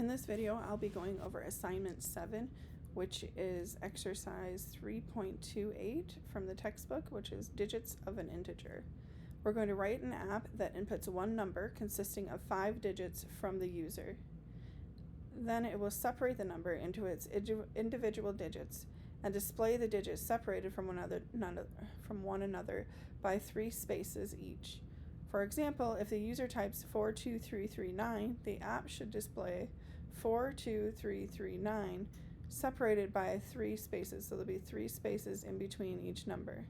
In this video, I'll be going over assignment 7, which is exercise 3.28 from the textbook, which is digits of an integer. We're going to write an app that inputs one number consisting of 5 digits from the user. Then it will separate the number into its individual digits and display the digits separated from one another by 3 spaces each. For example, if the user types 42339, the app should display 42339 separated by 3 spaces, so there'll be 3 spaces in between each number.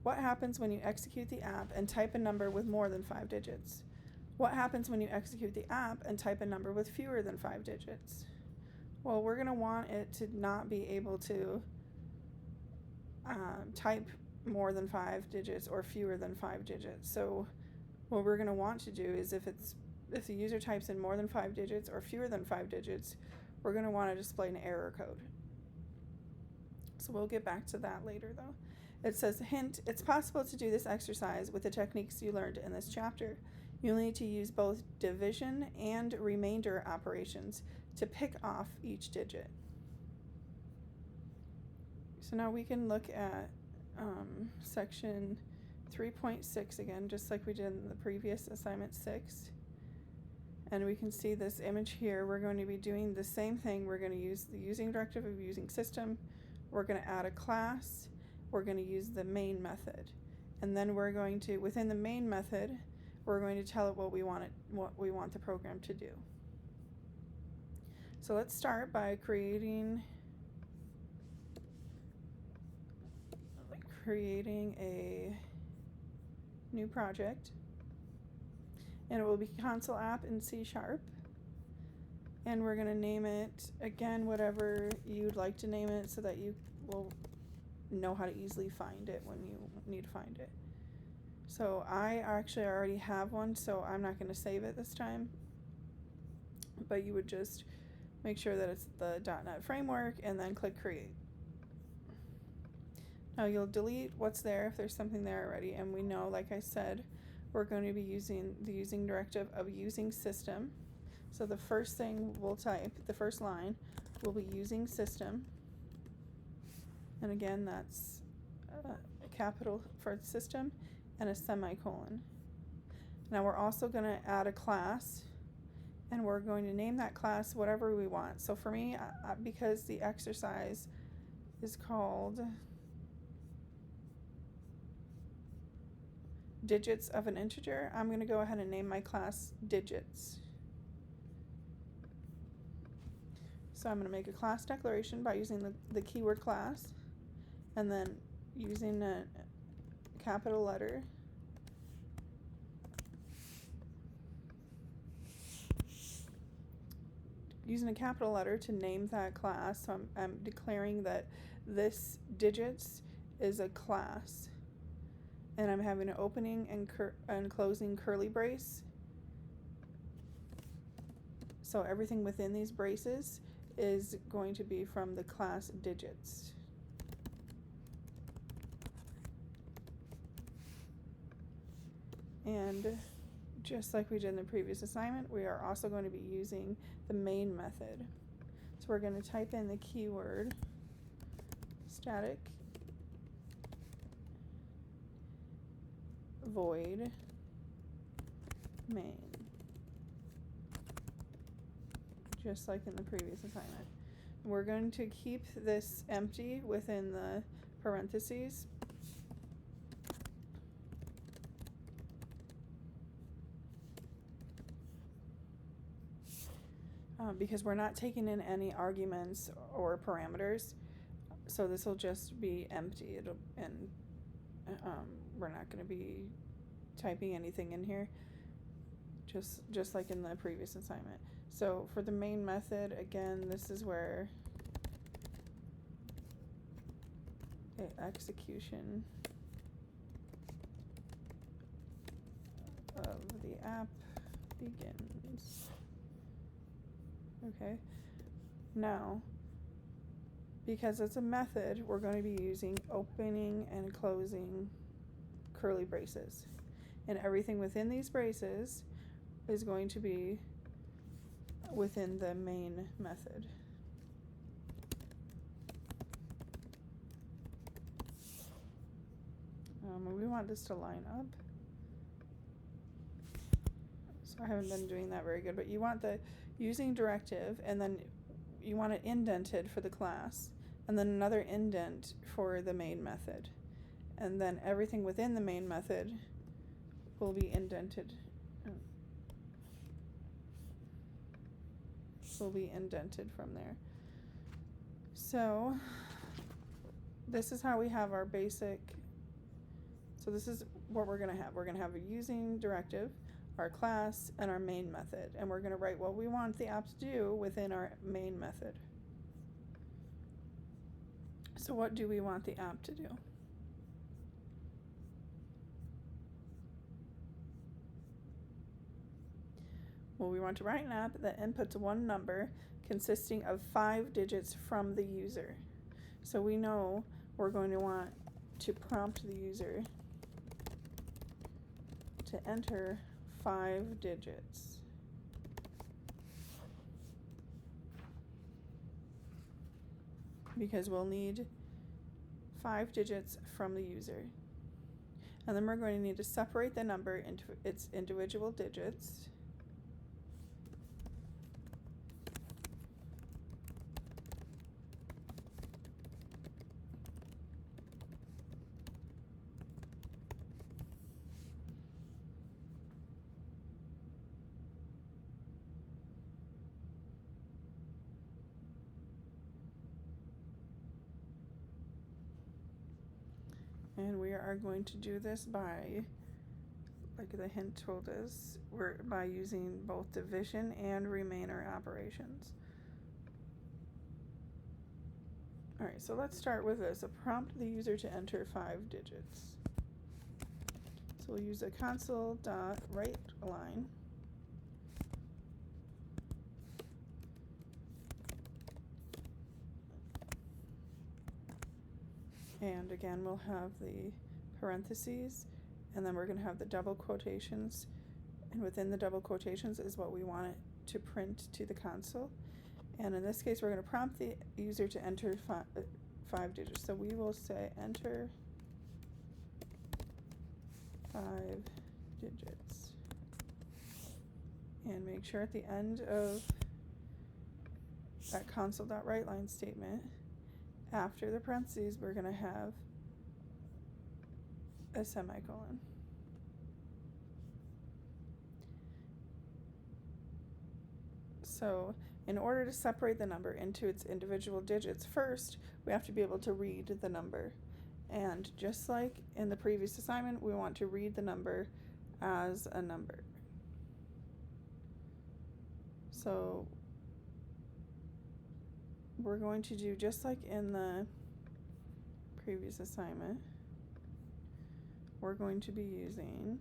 What happens when you execute the app and type a number with more than 5 digits? What happens when you execute the app and type a number with fewer than 5 digits? Well, we're going to want it to not be able to type more than 5 digits or fewer than 5 digits. So what we're going to want to do is if the user types in more than 5 digits or fewer than 5 digits, we're going to want to display an error code. So we'll get back to that later though. It says, hint, it's possible to do this exercise with the techniques you learned in this chapter. You'll need to use both division and remainder operations to pick off each digit. So now we can look at section 3.6 again, just like we did in the previous assignment 6. And we can see this image here. We're going to be doing the same thing. We're going to use the using directive of using system. We're going to add a class. We're going to use the main method. And then we're going to, within the main method, we're going to tell it what we want the program to do. So let's start by creating a new project, and it will be console app in C#, and we're going to name it again whatever you'd like to name it so that you will know how to easily find it when you need to find it. So I actually already have one, so I'm not going to save it this time, but you would just make sure that it's the .NET framework and then click create. Now you'll delete what's there if there's something there already, and we know, like I said, we're going to be using the using directive of using system. So the first thing we'll type, the first line, will be using system. And again, that's a capital for system and a semicolon. Now we're also going to add a class, and we're going to name that class whatever we want. So for me, because the exercise is called digits of an integer, I'm going to go ahead and name my class digits. So I'm going to make a class declaration by using the keyword class, and then using a capital letter to name that class. So I'm declaring that this digits is a class, and I'm having an opening and closing curly brace. So everything within these braces is going to be from the class digits. And just like we did in the previous assignment, we are also going to be using the main method. So we're going to type in the keyword static void main, just like in the previous assignment. We're going to keep this empty within the parentheses. Because we're not taking in any arguments or parameters, so this will just be empty. We're not going to be typing anything in here, just like in the previous assignment. So for the main method, again, this is where the execution of the app begins. Okay, now, because it's a method, we're going to be using opening and closing curly braces. And everything within these braces is going to be within the main method. We want this to line up. So I haven't been doing that very good, but you want the using directive, and then you want it indented for the class, and then another indent for the main method. And then everything within the main method will be indented. Will be indented from there. So this is how we have our basic. So this is what we're going to have. We're going to have a using directive, our class, and our main method. And we're going to write what we want the app to do within our main method. So what do we want the app to do? Well, we want to write an app that inputs one number consisting of 5 digits from the user. So we know we're going to want to prompt the user to enter 5 digits. Because we'll need 5 digits from the user. And then we're going to need to separate the number into its individual digits. And we are going to do this by, like the hint told us, by using both division and remainder operations. Alright, so let's start with this. Prompt the user to enter 5 digits. So we'll use a console.writeLine. And again, we'll have the parentheses, and then we're going to have the double quotations. And within the double quotations is what we want it to print to the console. And in this case, we're going to prompt the user to enter 5 digits. So we will say enter 5 digits. And make sure at the end of that console.writeLine statement, after the parentheses, we're going to have a semicolon. So in order to separate the number into its individual digits, first we have to be able to read the number. And just like in the previous assignment, we want to read the number as a number. So we're going to do just like in the previous assignment. We're going to be using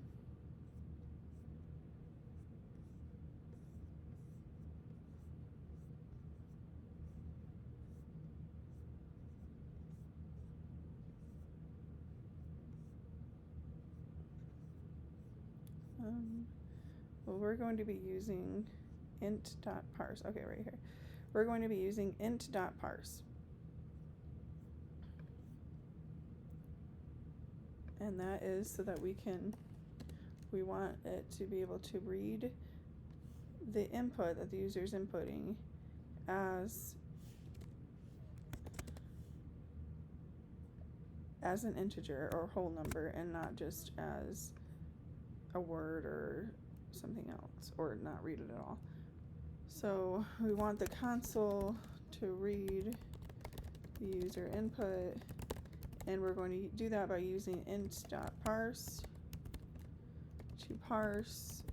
we're going to be using int.parse. Okay, right here. We're going to be using int.parse. And that is so that we want it to be able to read the input that the user is inputting as an integer or whole number, and not just as a word or something else, or not read it at all. So we want the console to read the user input, and we're going to do that by using int.parse to parse,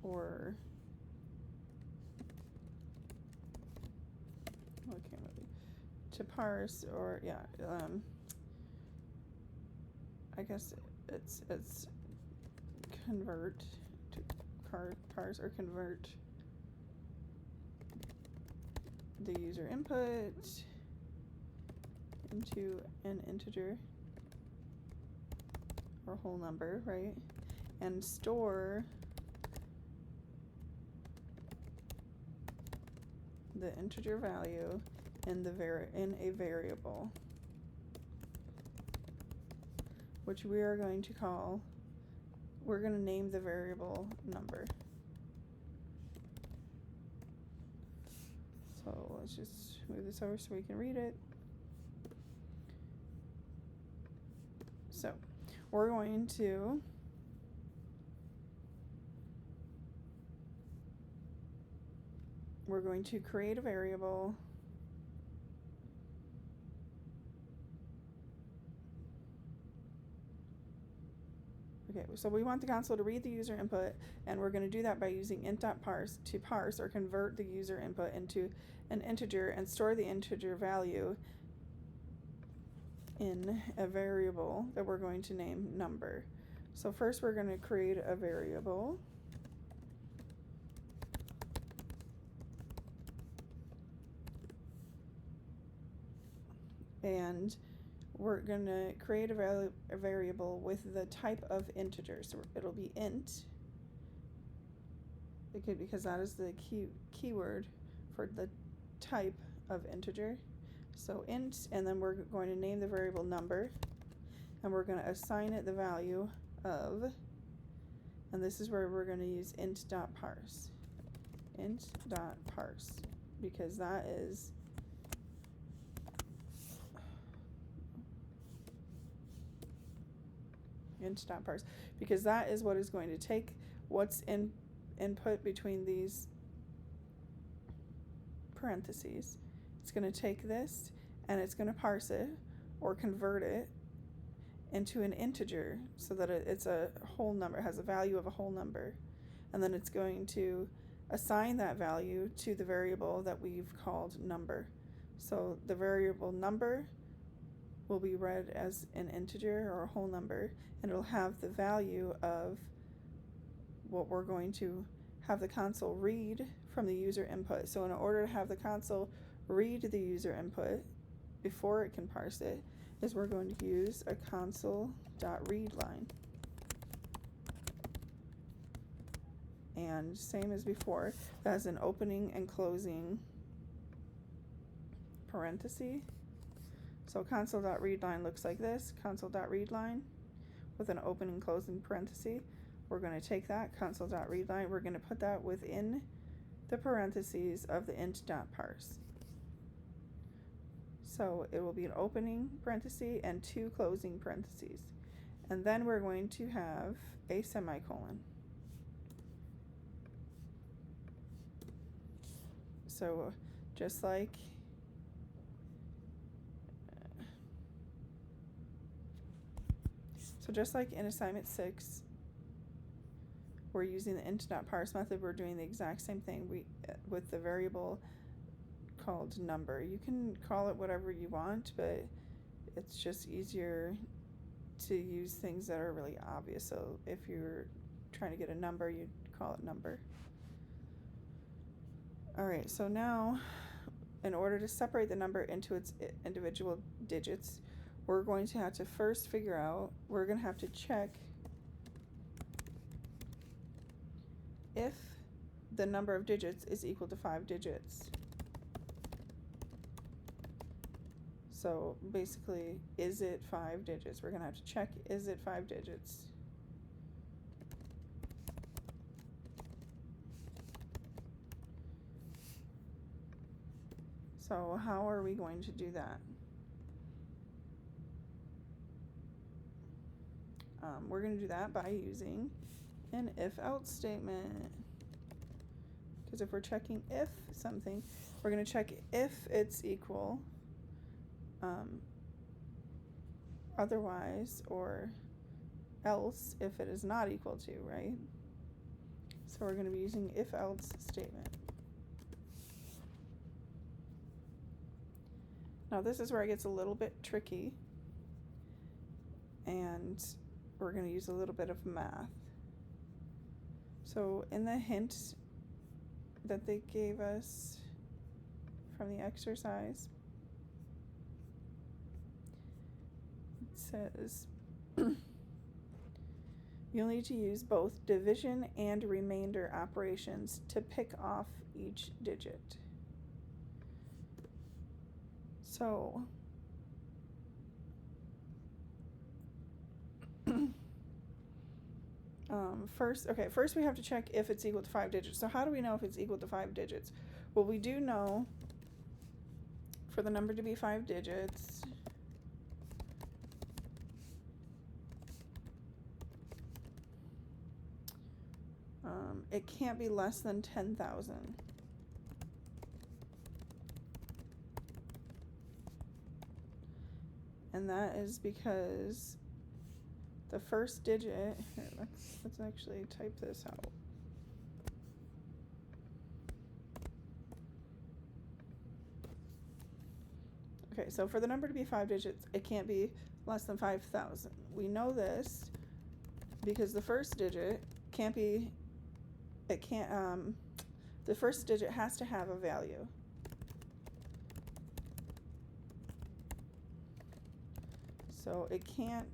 or to parse, or I guess it's convert to parse, or convert the user input into an integer or whole number, right? And store the integer value in a variable, which we are going to call, we're going to name the variable number. So let's just move this over so we can read it. So we're going to create a variable Okay, so we want the console to read the user input, and we're going to do that by using int.parse to parse or convert the user input into an integer and store the integer value in a variable that we're going to name number. So first we're going to create a variable. And we're going to create a variable with the type of integer. So it'll be int, because that is the keyword for the type of integer. So int, and then we're going to name the variable number, and we're going to assign it the value of, and this is where we're going to use int.parse. Int.parse, because that is int.parse, because that is what is going to take what's input between these parentheses. It's going to take this and it's going to parse it or convert it into an integer so that it's a whole number, it has a value of a whole number, and then it's going to assign that value to the variable that we've called number. So the variable number will be read as an integer or a whole number, and it'll have the value of what we're going to have the console read from the user input. So in order to have the console read the user input before it can parse it, is we're going to use a console.readLine. And same as before, that has an opening and closing parenthesis. So console.readLine looks like this, console.readLine with an open and closing parenthesis. We're going to take that console.readLine, we're going to put that within the parentheses of the int.parse. So it will be an opening parenthesis and two closing parentheses. And then we're going to have a semicolon. So just like in assignment 6, we're using the int.parse method, we're doing the exact same thing with the variable called number. You can call it whatever you want, but it's just easier to use things that are really obvious. So if you're trying to get a number, you'd call it number. Alright, so now in order to separate the number into its individual digits, we're going to have to first figure out, we're going to have to check if the number of digits is equal to 5 digits. So basically, is it 5 digits? We're going to have to check, is it 5 digits? So how are we going to do that? We're going to do that by using an if-else statement. Because if we're checking if something, we're going to check if it's equal, otherwise, or else if it is not equal to, right? So we're going to be using if-else statement. Now this is where it gets a little bit tricky, and we're going to use a little bit of math. So in the hint that they gave us from the exercise, it says you'll need to use both division and remainder operations to pick off each digit. So first we have to check if it's equal to 5 digits. So how do we know if it's equal to 5 digits? Well, we do know for the number to be 5 digits, it can't be less than 10,000. And that is because the first digit, here, let's actually type this out. Okay, so for the number to be 5 digits, it can't be less than 5,000. We know this because the first digit can't be, the first digit has to have a value. So it can't,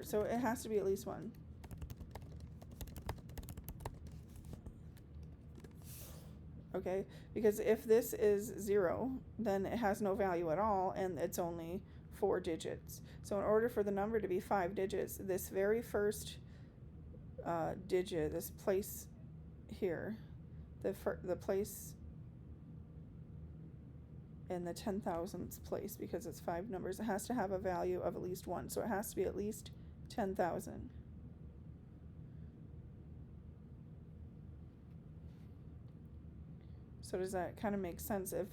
so it has to be at least 1. Okay, because if this is 0, then it has no value at all, and it's only 4 digits. So in order for the number to be 5 digits, this very first digit, this place here, the place in the 10,000th place, because it's 5 numbers, it has to have a value of at least 1. So it has to be at least 10,000. So does that kind of make sense? If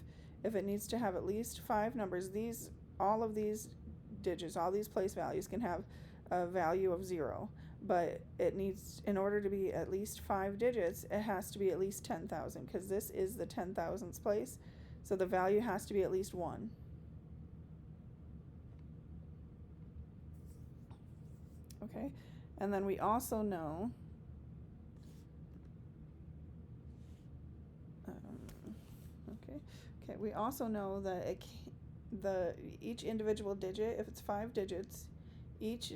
it needs to have at least 5 numbers, all of these digits, all these place values can have a value of 0, but it needs, in order to be at least 5 digits, it has to be at least 10,000, because this is the 10,000th place, so the value has to be at least 1. Okay, and then we also know we also know that each individual digit, if it's 5 digits, each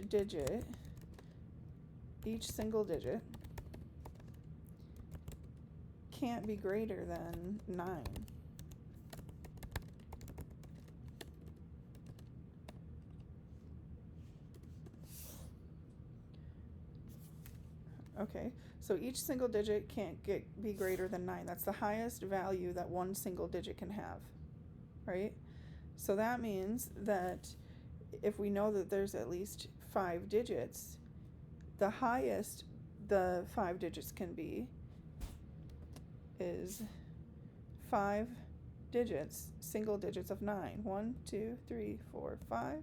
single digit can't be greater than 9. Okay, so each single digit can't be greater than 9. That's the highest value that one single digit can have, right? So that means that if we know that there's at least 5 digits, the highest the 5 digits can be is 5 digits, single digits of 9. 1, 2, 3, 4, 5.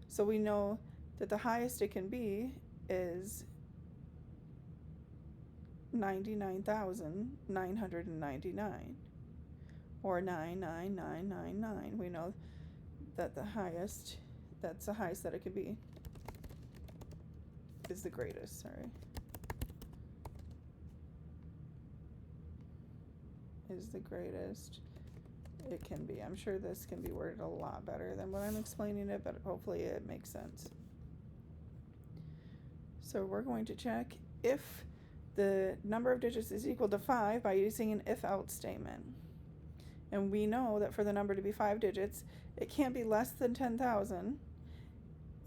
So we know that the highest it can be is 99,999, or 99999. We know that that's the highest that it could be, is the greatest, is the greatest it can be. I'm sure this can be worded a lot better than what I'm explaining it, but hopefully it makes sense. So we're going to check if the number of digits is equal to 5 by using an if-else statement. And we know that for the number to be 5 digits, it can't be less than 10,000,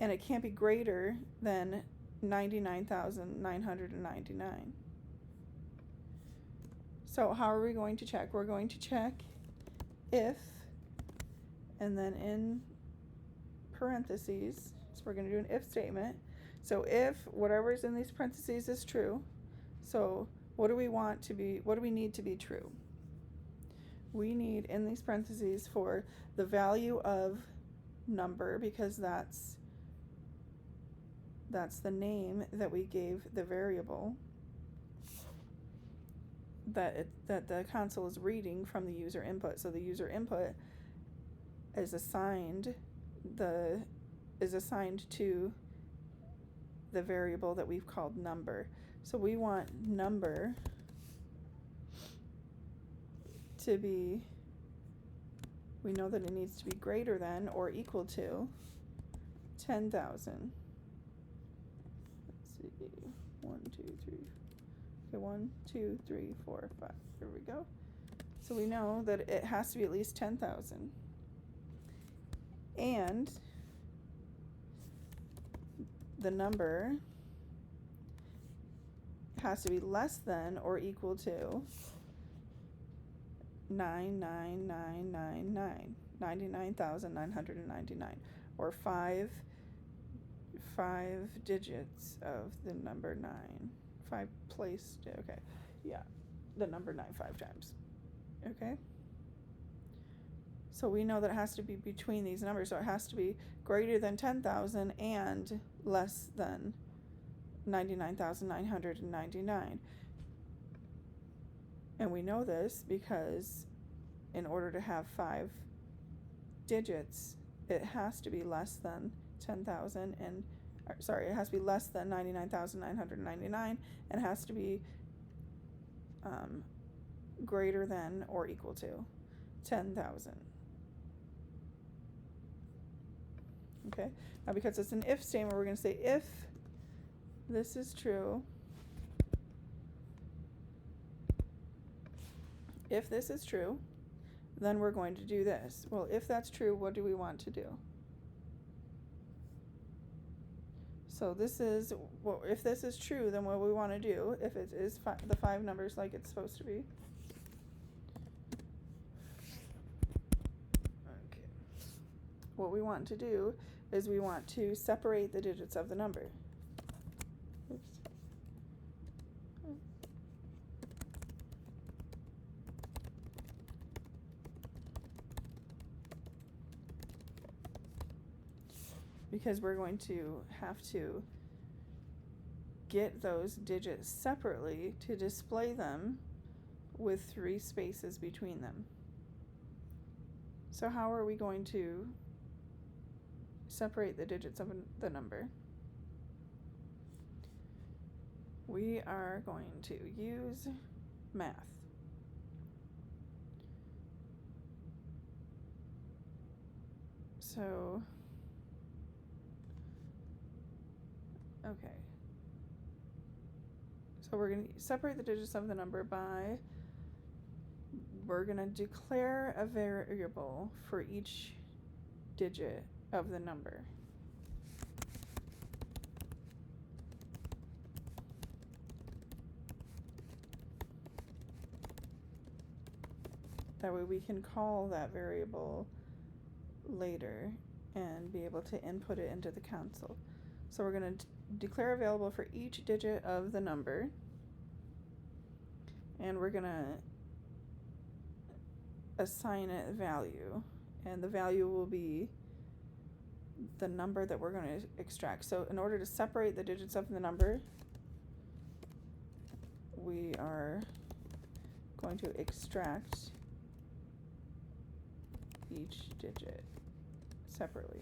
and it can't be greater than 99,999. So how are we going to check? We're going to check if, and then in parentheses, so we're going to do an if statement. So if whatever's in these parentheses is true, so what do we need to be true? We need in these parentheses for the value of number, because that's the name that we gave the variable that the console is reading from the user input. So the user input is assigned to the variable that we've called number. So we want number to be, we know that it needs to be greater than or equal to 10,000. Let's see, 1, 2, 3. Okay, 1, 2, 3, 4, 5. Here we go. So we know that it has to be at least 10,000. And the number has to be less than or equal to 99999, 99,999, or five digits of the number 9. 5 placed, okay, yeah, the number 9 5 times, okay? So we know that it has to be between these numbers, so it has to be greater than 10,000 and less than 99,999. And we know this because in order to have 5 digits, it has to be less than 10,000 and, it has to be less than 99,999, and it has to be greater than or equal to 10,000. Okay, now because it's an if statement, we're going to say if this is true, if this is true, then we're going to do this. Well, if that's true, what do we want to do? So this is, well, if this is true, then what we want to do, if it is the 5 numbers like it's supposed to be. Okay. What we want to do is we want to separate the digits of the number. Oops. Because we're going to have to get those digits separately to display them with 3 spaces between them. So how are we going to separate the digits of the number? We are going to use math. So, okay. So we're going to separate the digits of the number by, we're going to declare a variable for each digit of the number. That way we can call that variable later and be able to input it into the console. So we're going to declare a variable for each digit of the number, and we're going to assign it a value, and the value will be the number that we're going to extract. So in order to separate the digits of the number, we are going to extract each digit separately.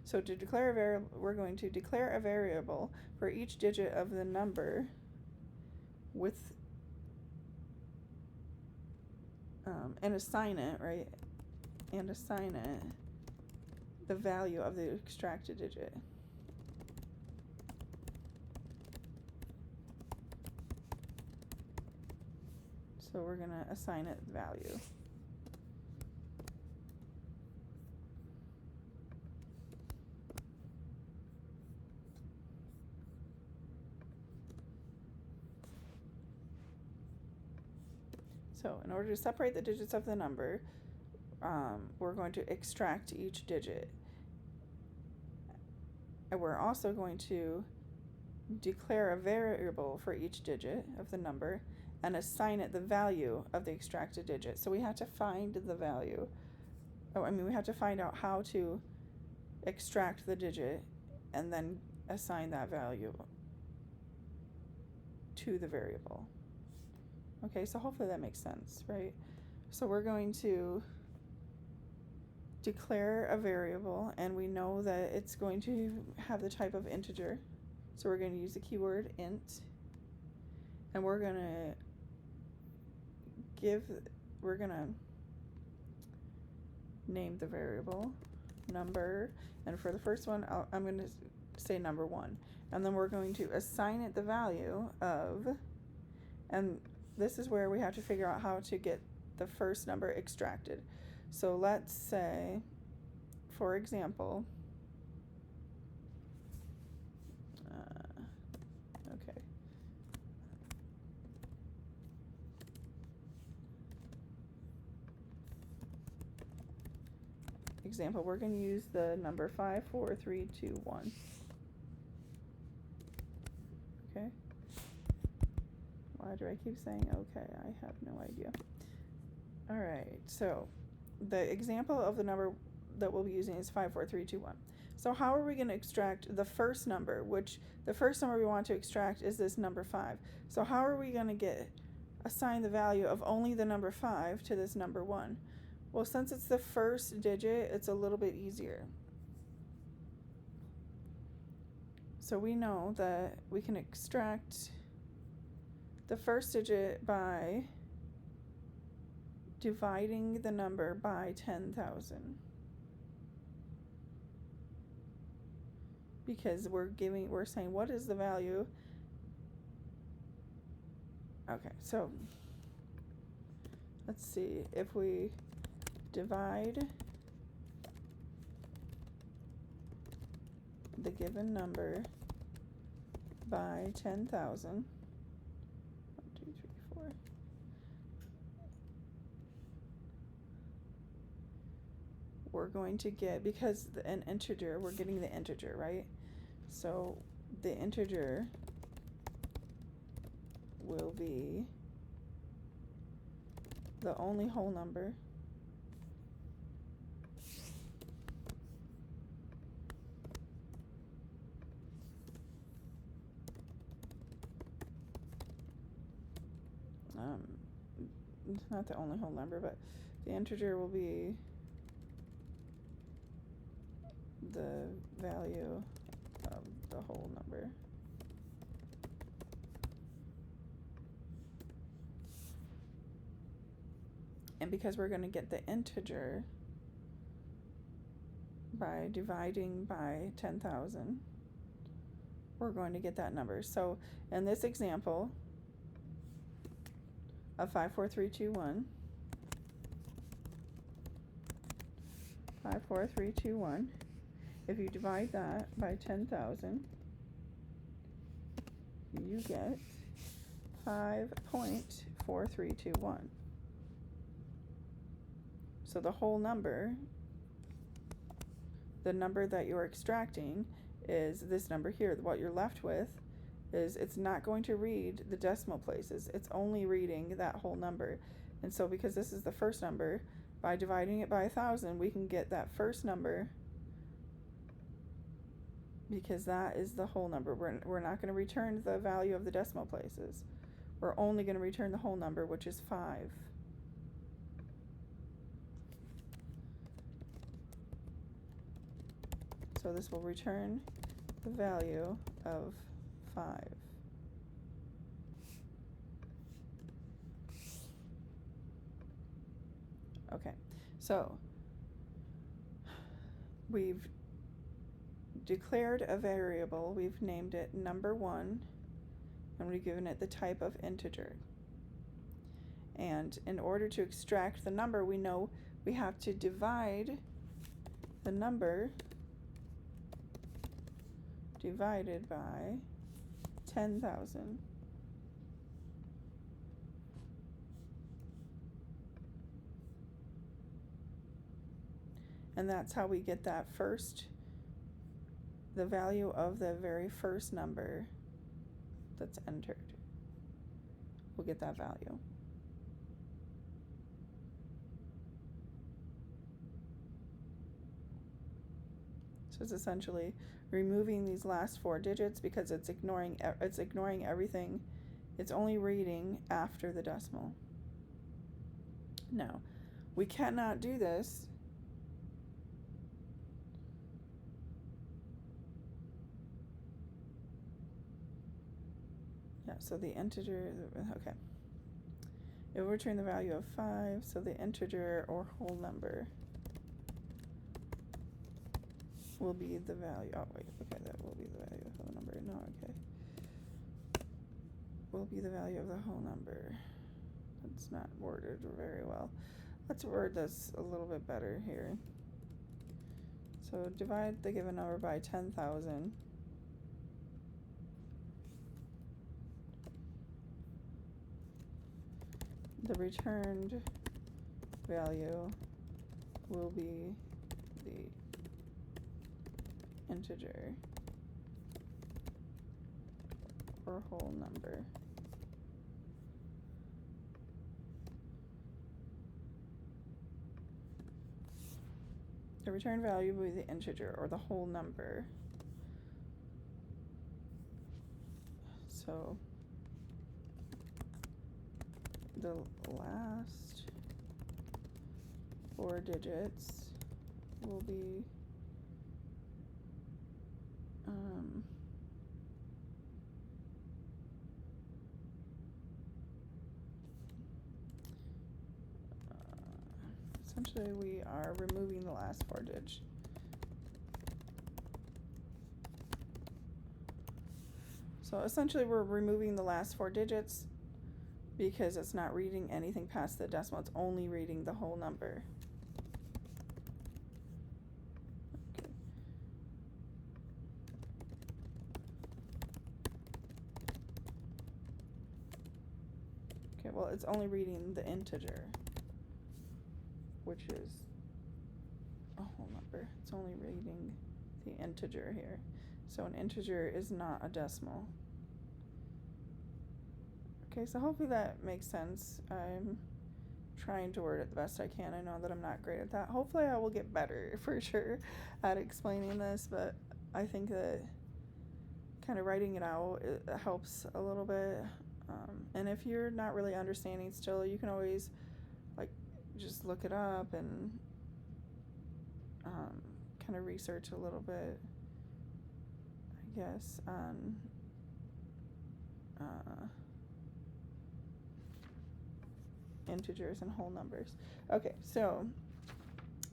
So to declare a variable, we're going to declare a variable for each digit of the number with and assign it, right? And assign it the value of the extracted digit. So we're going to assign it value. So in order to separate the digits of the number, we're going to extract each digit. And we're also going to declare a variable for each digit of the number and assign it the value of the extracted digit. So we have to find the value. We have to find out how to extract the digit and then assign that value to the variable. Okay, so hopefully that makes sense, right? So we're going to declare a variable, and we know that it's going to have the type of integer. So we're going to use the keyword int, and we're going to name the variable number, and for the first one, I'm going to say number 1, and then we're going to assign it the value of, and this is where we have to figure out how to get the first number extracted. So let's say, for example, okay. Example, we're going to use the number 54321. Okay. Why do I keep saying okay? I have no idea. All right, so the example of the number that we'll be using is 54321. So how are we going to extract the first number, which the first number we want to extract is this number 5. So how are we going to assign the value of only the number 5 to this number 1? Well, since it's the first digit, it's a little bit easier. So we know that we can extract the first digit by dividing the number by 10,000. Because we're saying what is the value? Okay, so let's see, if we divide the given number by 10,000, 1, 2, 3, 4, we're going to get, because an integer, we're getting the integer, right? So the integer will be the only whole number it's not the only whole number, but the integer will be the value of the whole number. And because we're going to get the integer by dividing by 10,000, we're going to get that number. So in this example of 54321, 54321, if you divide that by 10,000, you get 5.4321. So the whole number, the number that you're extracting, is this number here. What you're left with is it's not going to read the decimal places. It's only reading that whole number. And so because this is the first number, by dividing it by 1,000, we can get that first number, because that is the whole number. We're not going to return the value of the decimal places. We're only going to return the whole number, which is 5. So this will return the value of 5. Okay, so we've declared a variable, we've named it number 1, and we've given it the type of integer. And in order to extract the number, we know we have to divide the number divided by 10,000. And that's how we get that the value of the very first number that's entered. We'll get that value. So it's essentially removing these last 4 digits because it's ignoring everything. It's only reading after the decimal. Now, we cannot do this so the integer, okay. It will return the value of 5, so the integer or whole number will be the value, oh wait, okay, that will be the value of the whole number, no, okay. Will be the value of the whole number. It's not worded very well. Let's word this a little bit better here. So divide the given number by 10,000. The returned value will be the integer or whole number. The return value will be the integer or the whole number. So the last 4 digits will be essentially we are removing the last 4 digits. So essentially we're removing the last 4 digits because it's not reading anything past the decimal, it's only reading the whole number. Okay, well, it's only reading the integer, which is a whole number. It's only reading the integer here. So an integer is not a decimal. Okay, so hopefully that makes sense. I'm trying to word it the best I can. I know that I'm not great at that. Hopefully I will get better for sure at explaining this, but I think that kind of writing it out, it helps a little bit. And if you're not really understanding still, you can always like just look it up and kind of research a little bit, I guess, on integers and whole numbers. Okay, so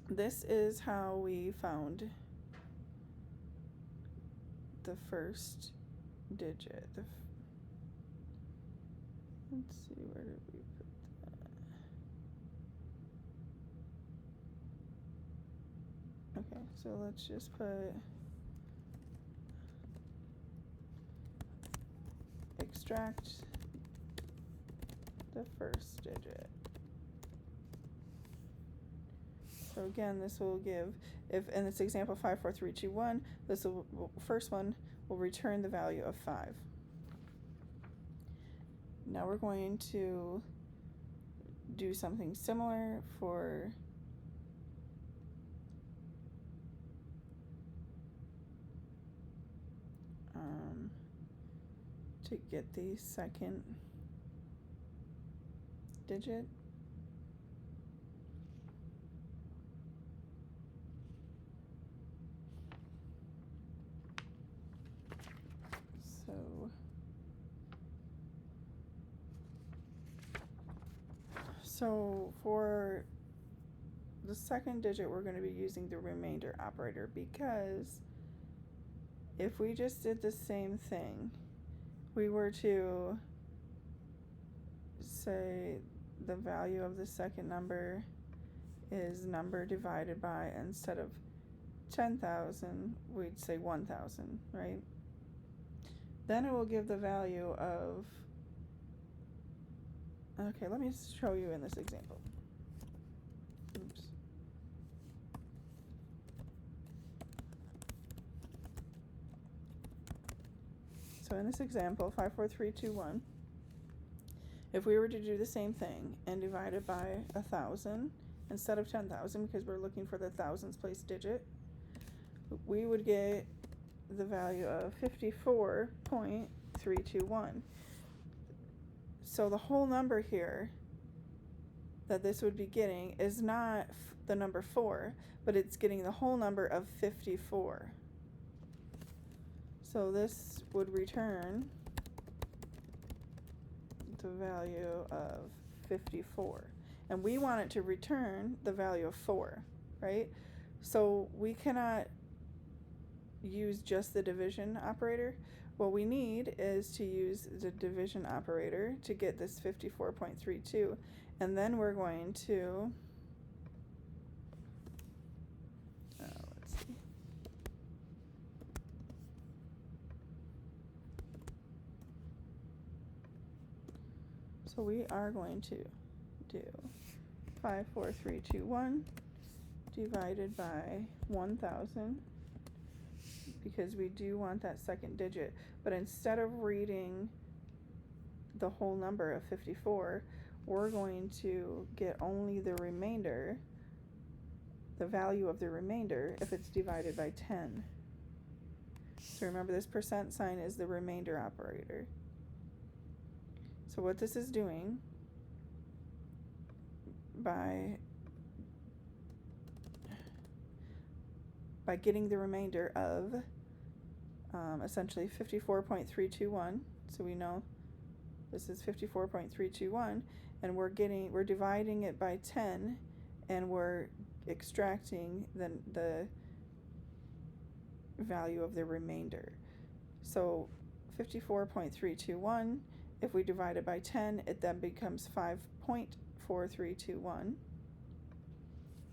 this is how we found the first digit. Let's see, where did we put that? Okay, so let's just put extract the first digit. So again, this will give, if in this example 54321, this will, first one will return the value of 5. Now we're going to do something similar for to get the second digit. So for the second digit, we're going to be using the remainder operator, because if we just did the same thing, we were to say the value of the second number is number divided by, instead of 10,000, we'd say 1,000, right? Then it will give the value of, okay, let me show you in this example. Oops. So in this example, 54321, if we were to do the same thing and divide it by 1,000 instead of 10,000, because we're looking for the thousands place digit, we would get the value of 54.321. So the whole number here that this would be getting is not the number 4, but it's getting the whole number of 54. So this would return the value of 54. And we want it to return the value of 4, right? So we cannot use just the division operator. what we need is to use the division operator to get this 54.32, and then we're going to, let's see. So we are going to do 54321 divided by 1000, because we do want that second digit, but instead of reading the whole number of 54, we're going to get only the remainder, the value of the remainder, if it's divided by 10. So remember, this percent sign is the remainder operator. So what this is doing, by getting the remainder of essentially 54.321, so we know this is 54.321, and we're dividing it by 10, and we're extracting the value of the remainder. So 54.321, if we divide it by 10, it then becomes 5.4321.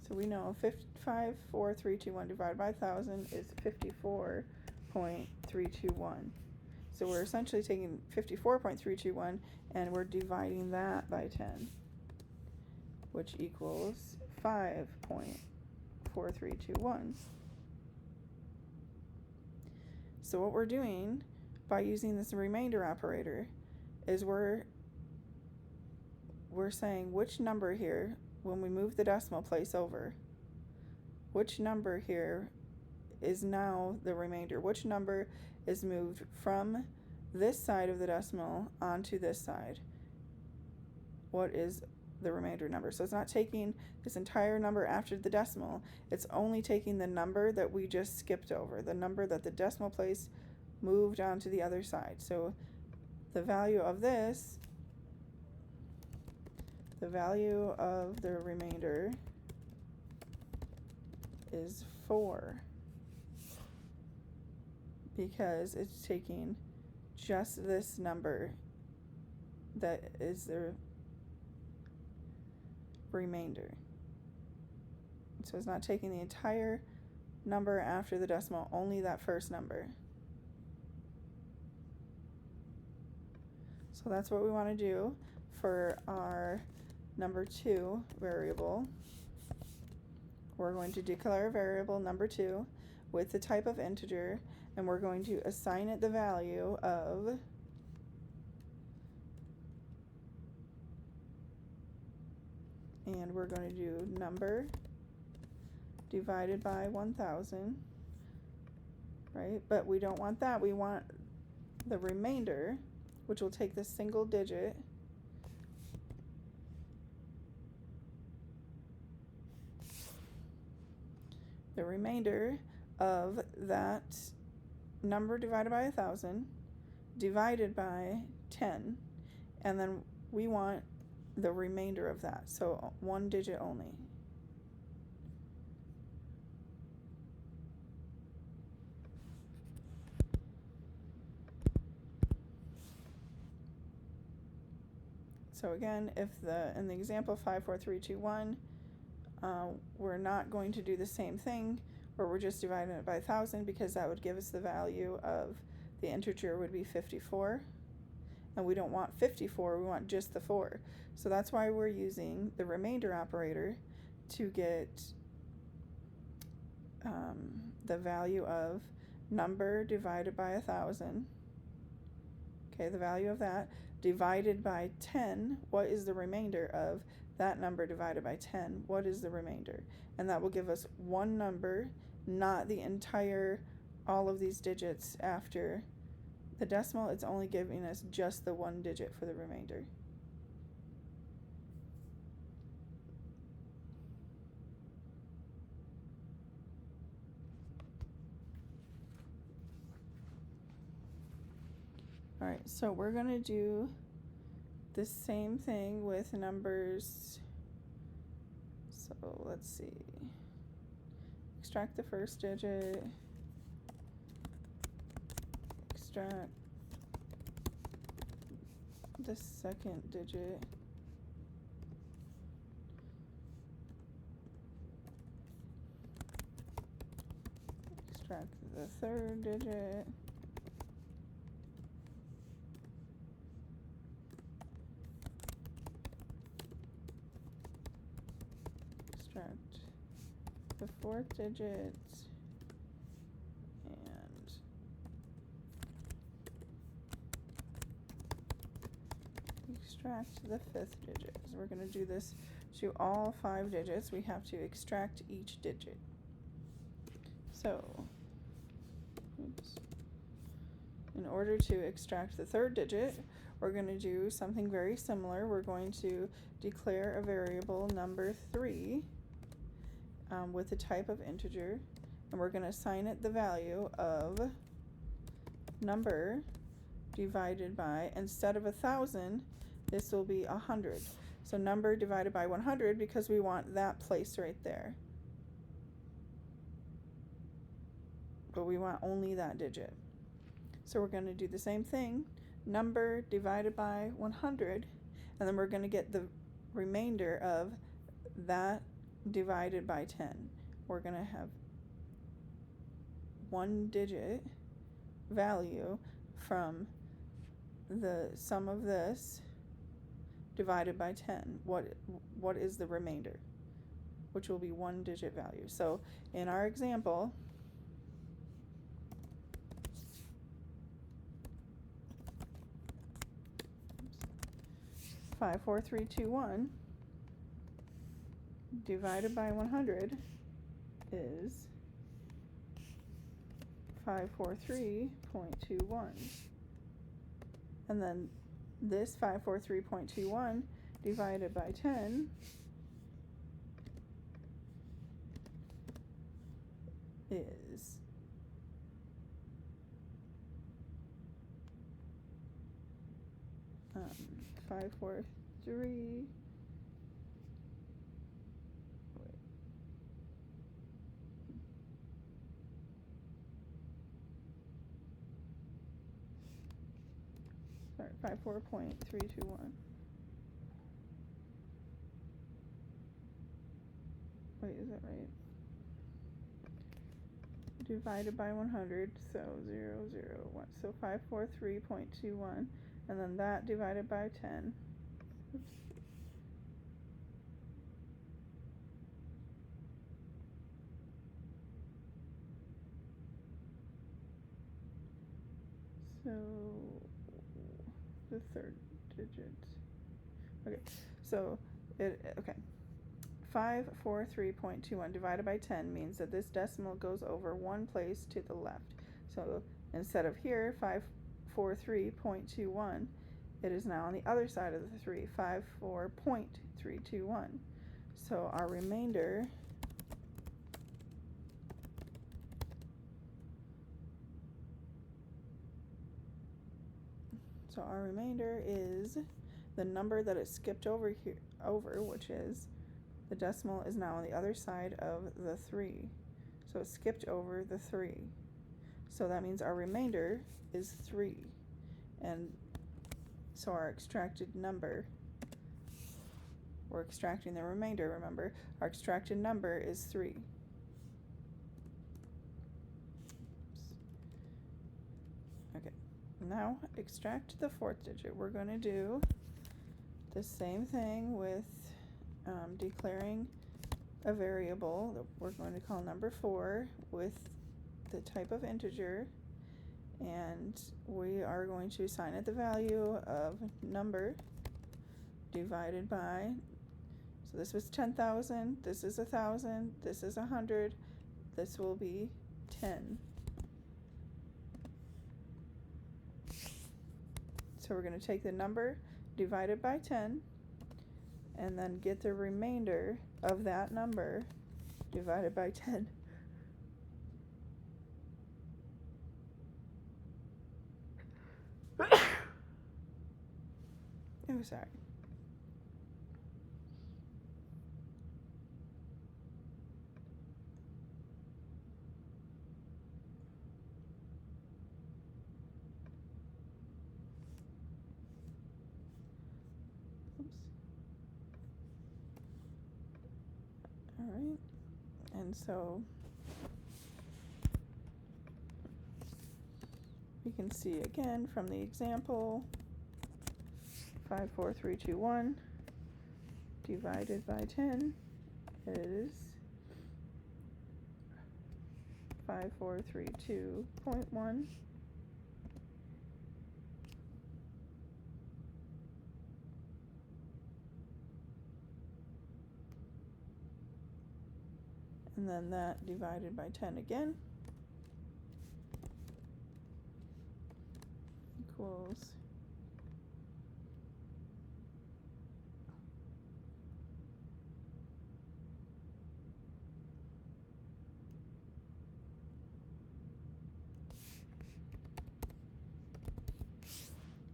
So we know 54321 divided by 1000 is 54.321. So we're essentially taking 54.321 and we're dividing that by 10, which equals 5.4321. So what we're doing by using this remainder operator is we're saying which number here, when we move the decimal place over, which number here is now the remainder, which number is moved from this side of the decimal onto this side. What is the remainder number? So it's not taking this entire number after the decimal, it's only taking the number that we just skipped over, the number that the decimal place moved onto the other side. So the value of this, the value of the remainder is 4, because it's taking just this number that is the remainder. So it's not taking the entire number after the decimal, only that first number. So that's what we want to do for our number 2 variable. We're going to declare a variable number 2 with the type of integer, and we're going to assign it the value of and we're going to do number divided by 1000, right? But we don't want that. We want the remainder, which will take this single digit the remainder of that number divided by 1000 divided by 10, and then we want the remainder of that, so one digit only. So again, if in the example 54321, we're not going to do the same thing where we're just dividing it by 1000, because that would give us the value of the integer would be 54, and we don't want 54, we want just the 4. So that's why we're using the remainder operator to get the value of number divided by 1000. Okay, the value of that divided by 10. What is the remainder of that number divided by 10? What is the remainder? And that will give us one number, not the entire, all of these digits after the decimal. It's only giving us just the one digit for the remainder. Alright, so we're going to do the same thing with numbers. So let's see. Extract the first digit. extract the second digit, extract the third digit, extract the fourth digit, and extract the fifth digit. So we're going to do this to all 5 digits. We have to extract each digit. So, oops. In order to extract the third digit, we're going to do something very similar. We're going to declare a variable number 3 with the type of integer, and we're going to assign it the value of number divided by, instead of 1,000, this will be 100. So number divided by 100, because we want that place right there. But we want only that digit. So we're going to do the same thing, number divided by 100, and then we're going to get the remainder of that divided by 10. We're going to have 1 digit value from the sum of this divided by 10. What is the remainder? Which will be 1 digit value. So in our example, 54321 divided by 100 is 543.21. And then this 543.21 divided by 10 is 543. Sorry, 54.321. Wait, is that right? Divided by 100, so 0, 0, 1. So 543.21, and then that divided by 10. Oops. So the third digit. Okay, so okay. 543.21 divided by 10 means that this decimal goes over 1 place to the left. So instead of here, 543.21, it is now on the other side of the 3, 54.321. So our remainder is the number that it skipped over, which is the decimal is now on the other side of the 3. So it skipped over the 3. So that means our remainder is 3. And so our extracted number, we're extracting the remainder, remember, our extracted number is 3. Okay, now extract the fourth digit. We're going to do the same thing with declaring a variable that we're going to call number 4 with the type of integer, and we are going to assign it the value of number divided by, so this was 10,000, this is 1,000, this is 100, this will be 10. So we're going to take the number divided by 10 and then get the remainder of that number divided by 10. Oh, sorry. All right, and so we can see again from the example, 54321 divided by 10 is 5432.1. And then that divided by 10 again equals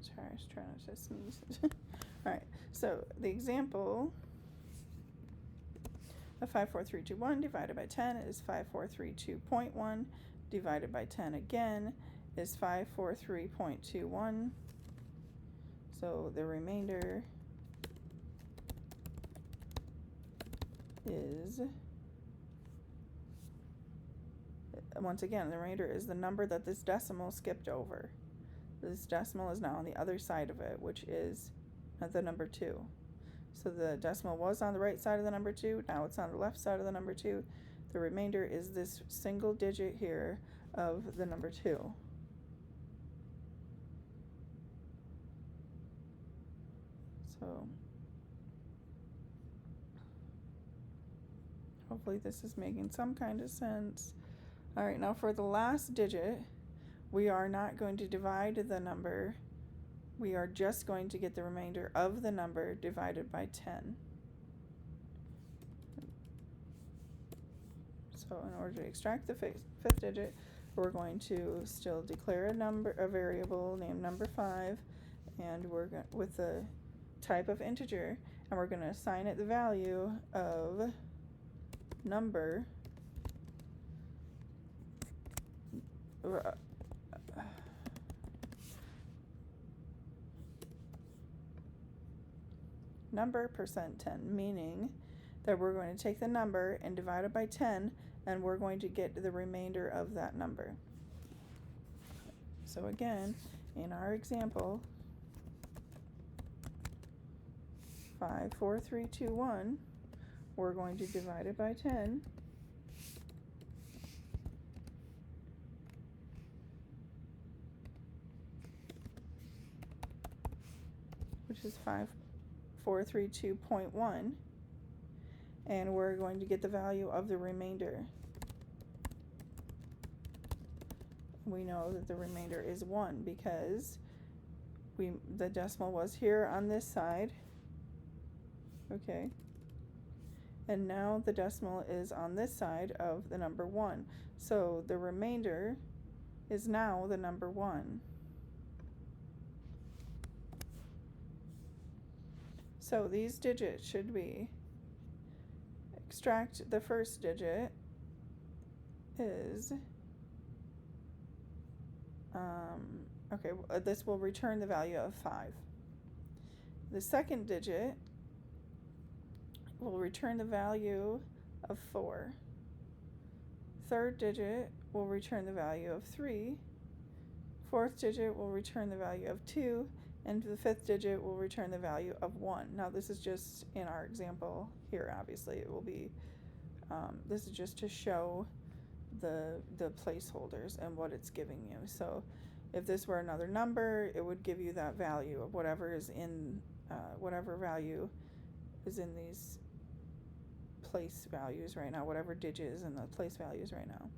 sorry, I was trying not to sneeze. Alright, so the example of 54321 divided by 10 is 5432.1 divided by 10 again is 543.21. So the remainder is, once again, the remainder is the number that this decimal skipped over. This decimal is now on the other side of it, which is the number 2. So the decimal was on the right side of the number 2, now it's on the left side of the number 2. The remainder is this single digit here of the number 2. So hopefully this is making some kind of sense. All right, now for the last digit, we are not going to divide the number. We are just going to get the remainder of the number divided by 10. So in order to extract the fifth digit, we're going to still declare a variable named number 5, and we're with the type of integer, and we're going to assign it the value of number percent 10, meaning that we're going to take the number and divide it by 10, and we're going to get the remainder of that number. So again, in our example, 54321, we're going to divide it by 10, which is 5432.1, and we're going to get the value of the remainder. We know that the remainder is 1 because the decimal was here on this side, okay, and now the decimal is on this side of the number 1, so the remainder is now the number 1. So these digits should be, extract the first digit is, this will return the value of 5. The second digit will return the value of 4. Third digit will return the value of 3. Fourth digit will return the value of 2. And the fifth digit will return the value of 1. Now this is just in our example here, obviously it will be, this is just to show the placeholders and what it's giving you. So if this were another number, it would give you that value of whatever is in, whatever value is in these place values right now, whatever digit is in the place values right now.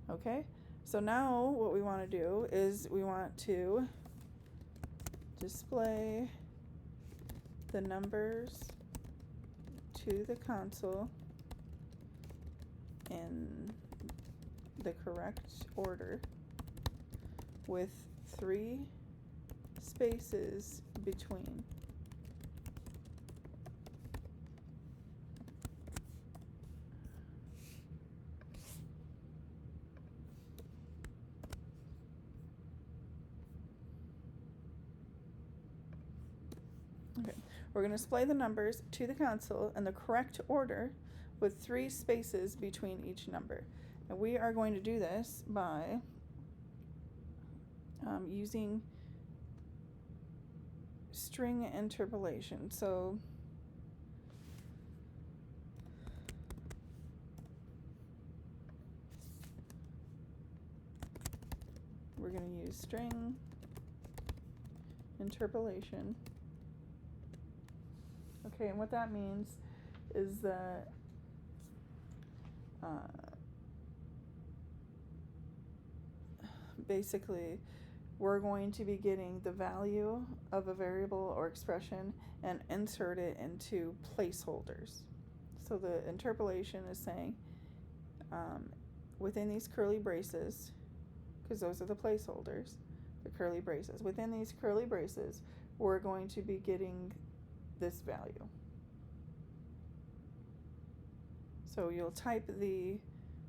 Okay? So now what we want to do is we want to display the numbers to the console in the correct order with 3 spaces between. Okay, we're going to display the numbers to the console in the correct order with 3 spaces between each number. And we are going to do this by using string interpolation. So we're going to use string interpolation. Okay, and what that means is that basically we're going to be getting the value of a variable or expression and insert it into placeholders. So the interpolation is saying within these curly braces, because those are the placeholders, the curly braces, within these curly braces we're going to be getting this value. So you'll type the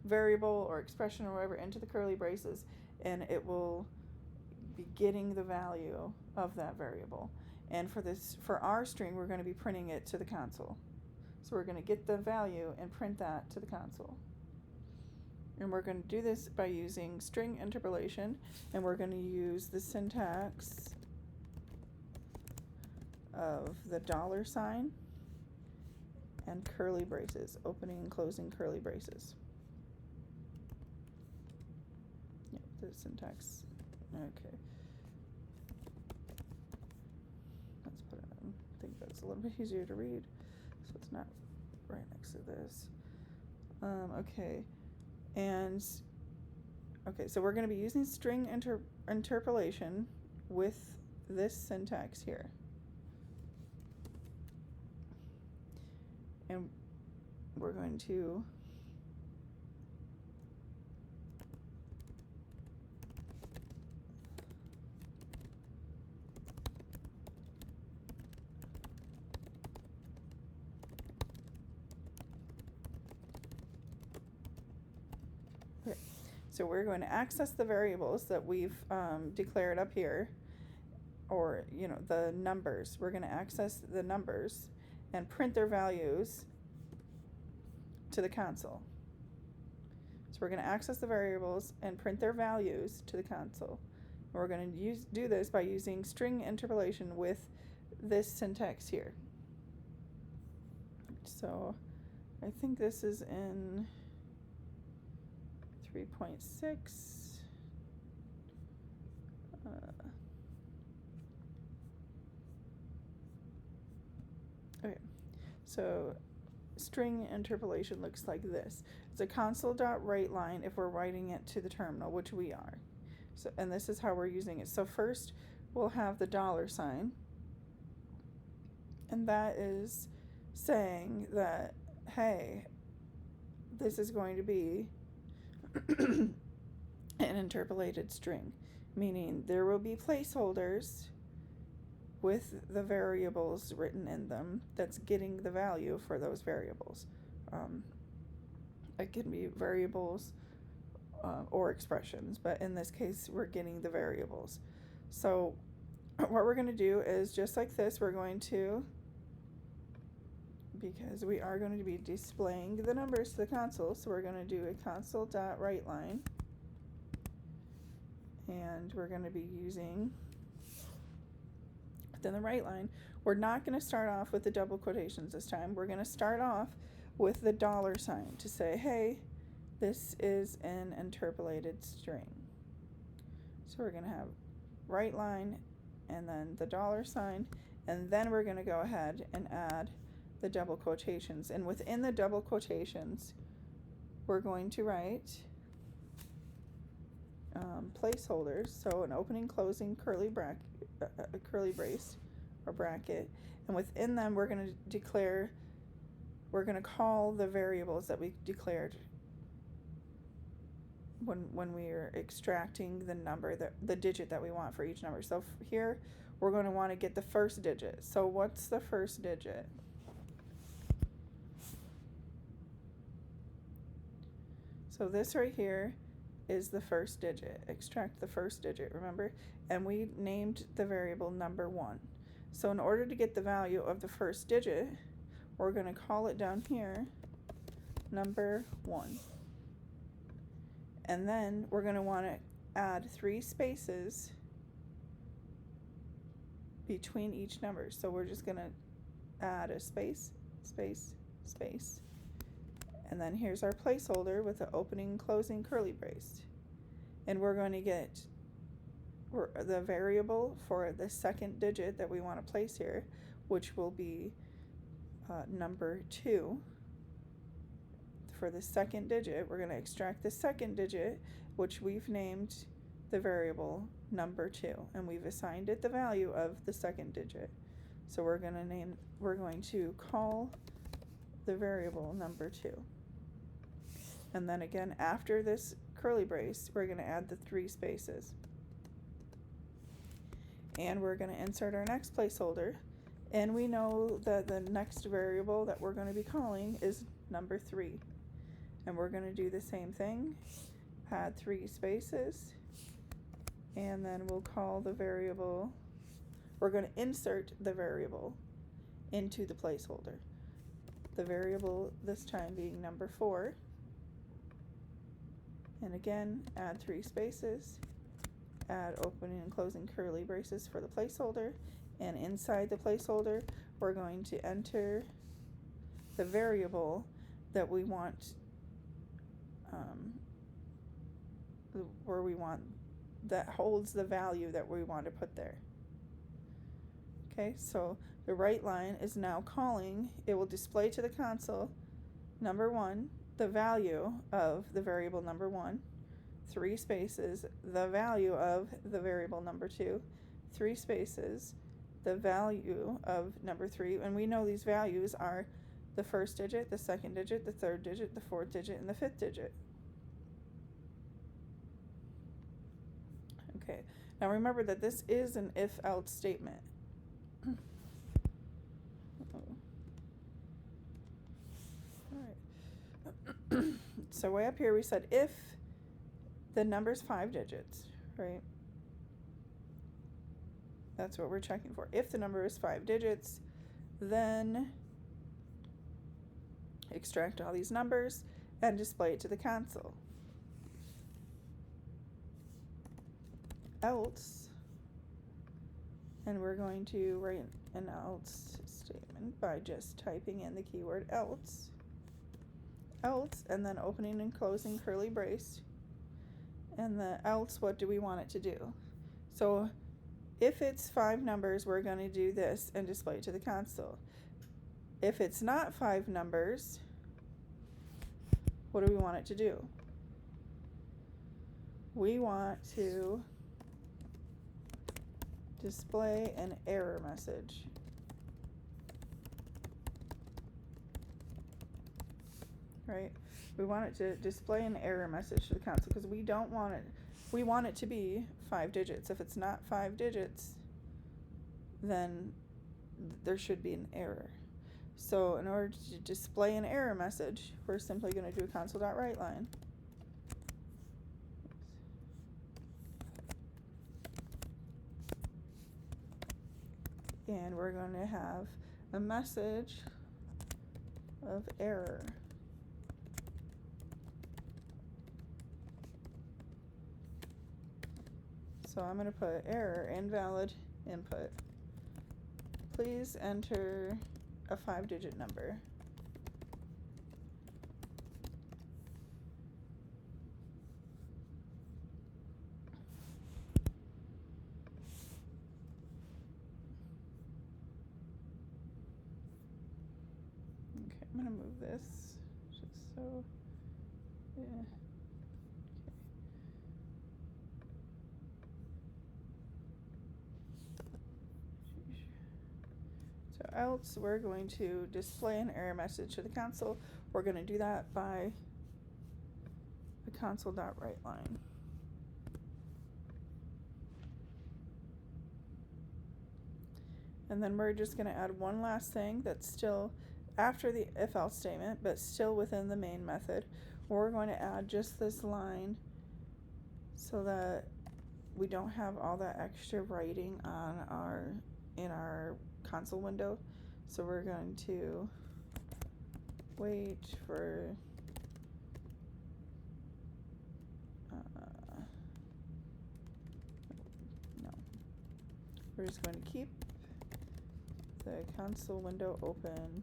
variable or expression or whatever into the curly braces, and it will be getting the value of that variable. And for our string, we're going to be printing it to the console. So we're going to get the value and print that to the console. And we're going to do this by using string interpolation, and we're going to use the syntax of the $sign and curly braces, opening and closing curly braces. Yep, the syntax. Okay. Let's put it in. I think that's a little bit easier to read, so it's not right next to this. Okay. And, okay, so we're going to be using string interpolation with this syntax here. And we're going to So we're going to access the variables that we've declared up here, or, the numbers. We're going to access the numbers and print their values to the console. So we're going to access the variables and print their values to the console. And we're going to do this by using string interpolation with this syntax here. So I think this is in 3.6. Okay, so string interpolation looks like this. It's a console.writeLine if we're writing it to the terminal, which we are. So, and this is how we're using it. So first we'll have the $sign, and that is saying that, hey, this is going to be an interpolated string, meaning there will be placeholders with the variables written in them that's getting the value for those variables. It can be variables or expressions, but in this case we're getting the variables. So what we're going to do is, just like this, we're going to, because we are going to be displaying the numbers to the console, so we're going to do a console.writeLine, and we're going to be using, within the write line, we're not going to start off with the double quotations this time. We're going to start off with the $sign to say, hey, this is an interpolated string. So we're going to have write line and then the $sign, and then we're going to go ahead and add the double quotations. And within the double quotations, we're going to write placeholders, so an opening, closing curly brace or bracket, and within them we're going to call the variables that we declared when we are extracting the number, the digit that we want for each number. So here we're going to want to get the first digit. So what's the first digit? So this right here is the first digit. Extract the first digit, remember? And we named the variable number 1. So in order to get the value of the first digit, we're going to call it down here number 1. And then we're going to want to add 3 spaces between each number. So we're just going to add a space, space, space. And then here's our placeholder with the opening and closing curly brace. And we're going to get the variable for the second digit that we want to place here, which will be number 2. For the second digit, we're going to extract the second digit, which we've named the variable number 2, and we've assigned it the value of the second digit. So we're going to call the variable number 2. And then again, after this curly brace, we're going to add the 3 spaces. And we're going to insert our next placeholder. And we know that the next variable that we're going to be calling is number 3. And we're going to do the same thing, add 3 spaces, and then we'll call the variable, we're going to insert the variable into the placeholder. The variable this time being number 4. And again, add 3 spaces, add opening and closing curly braces for the placeholder, and inside the placeholder, we're going to enter the variable that we want, that holds the value that we want to put there. Okay, so the right line is now calling, it will display to the console, number 1, the value of the variable number 1, 3 spaces, the value of the variable number 2, 3 spaces, the value of number 3, and we know these values are the first digit, the second digit, the third digit, the fourth digit, and the fifth digit. Okay, now remember that this is an if-else statement. Alright. So way up here we said if the number's 5 digits, right? That's what we're checking for. If the number is 5 digits, then extract all these numbers and display it to the console. Else, and we're going to write an else statement by just typing in the keyword else, and then opening and closing curly brace, and the else, what do we want it to do? So if it's 5 numbers, we're going to do this and display it to the console. If it's not 5 numbers, what do we want it to do? We want to display an error message. Right? We want it to display an error message to the console because we don't want it, we want it to be 5 digits. If it's not 5 digits, then there should be an error. So in order to display an error message, we're simply going to do a console.writeLine. And we're going to have a message of error. So I'm going to put error, invalid input. Please enter a 5-digit number. Okay, I'm going to move this just so, yeah. So else we're going to display an error message to the console. We're going to do that by the console.writeLine. And then we're just going to add one last thing that's still after the if-else statement, but still within the main method. We're going to add just this line so that we don't have all that extra writing on our in our console window. So we're going to wait for no. We're just going to keep the console window open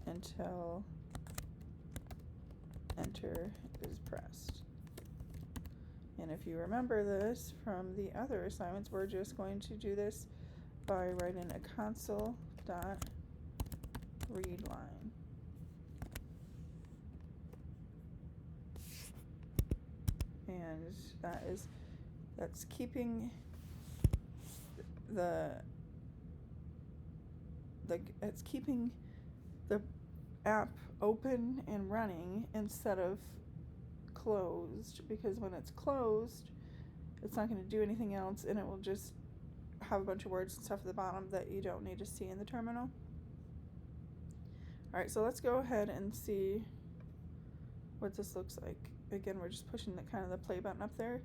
until enter is pressed. And if you remember this from the other assignments, we're just going to do this by writing a console dot read line. And that's keeping it's keeping the app open and running instead of closed, because when it's closed, it's not going to do anything else, and it will just have a bunch of words and stuff at the bottom that you don't need to see in the terminal. Alright, so let's go ahead and see what this looks like. Again, we're just pushing the kind of the play button up there.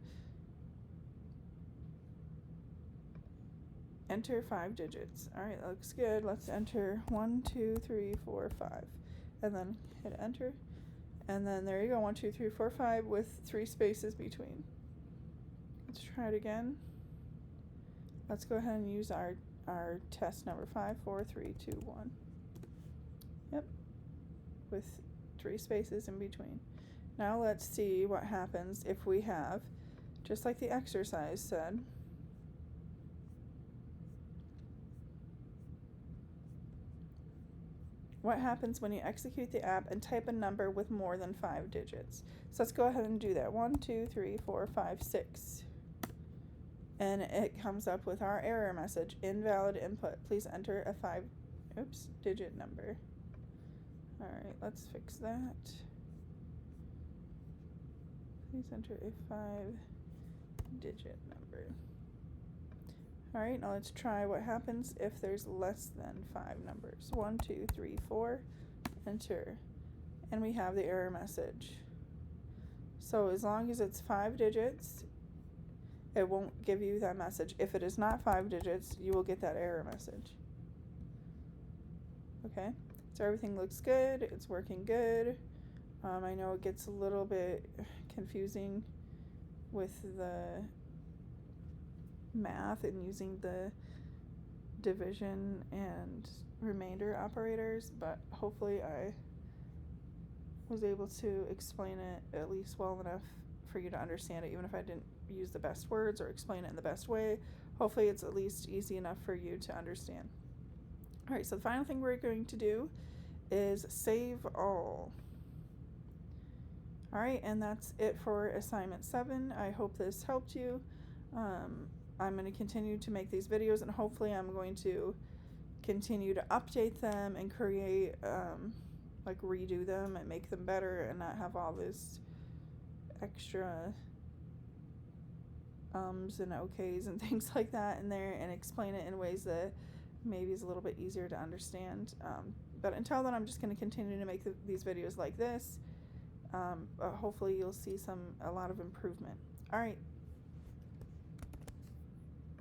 Enter 5 digits. Alright, that looks good. Let's enter 1, 2, 3, 4, 5. And then hit enter. And then there you go, 1, 2, 3, 4, 5 with 3 spaces between. Let's try it again. Let's go ahead and use our test number 5, 4, 3, 2, 1. Yep, with 3 spaces in between. Now let's see what happens if we have, just like the exercise said, what happens when you execute the app and type a number with more than 5 digits. So let's go ahead and do that. 1, 2, 3, 4, 5, 6. And it comes up with our error message, invalid input. Please enter a 5-digit number. Alright, let's fix that. Please enter a 5-digit number. Alright, now let's try what happens if there's less than 5 numbers. 1, 2, 3, 4, enter. And we have the error message. So as long as it's 5 digits, it won't give you that message. If it is not 5 digits, you will get that error message. Okay, so everything looks good, it's working good. I know it gets a little bit confusing with the math and using the division and remainder operators, but hopefully I was able to explain it at least well enough for you to understand it, even if I didn't use the best words or explain it in the best way. Hopefully it's at least easy enough for you to understand. Alright, so the final thing we're going to do is save all. Alright, and that's it for assignment 7. I hope this helped you. I'm going to continue to make these videos, and hopefully I'm going to continue to update them and create, like redo them and make them better and not have all this extra ums and okays and things like that in there, and explain it in ways that maybe is a little bit easier to understand. But until then, I'm just going to continue to make these videos like this. Hopefully you'll see a lot of improvement. Alright,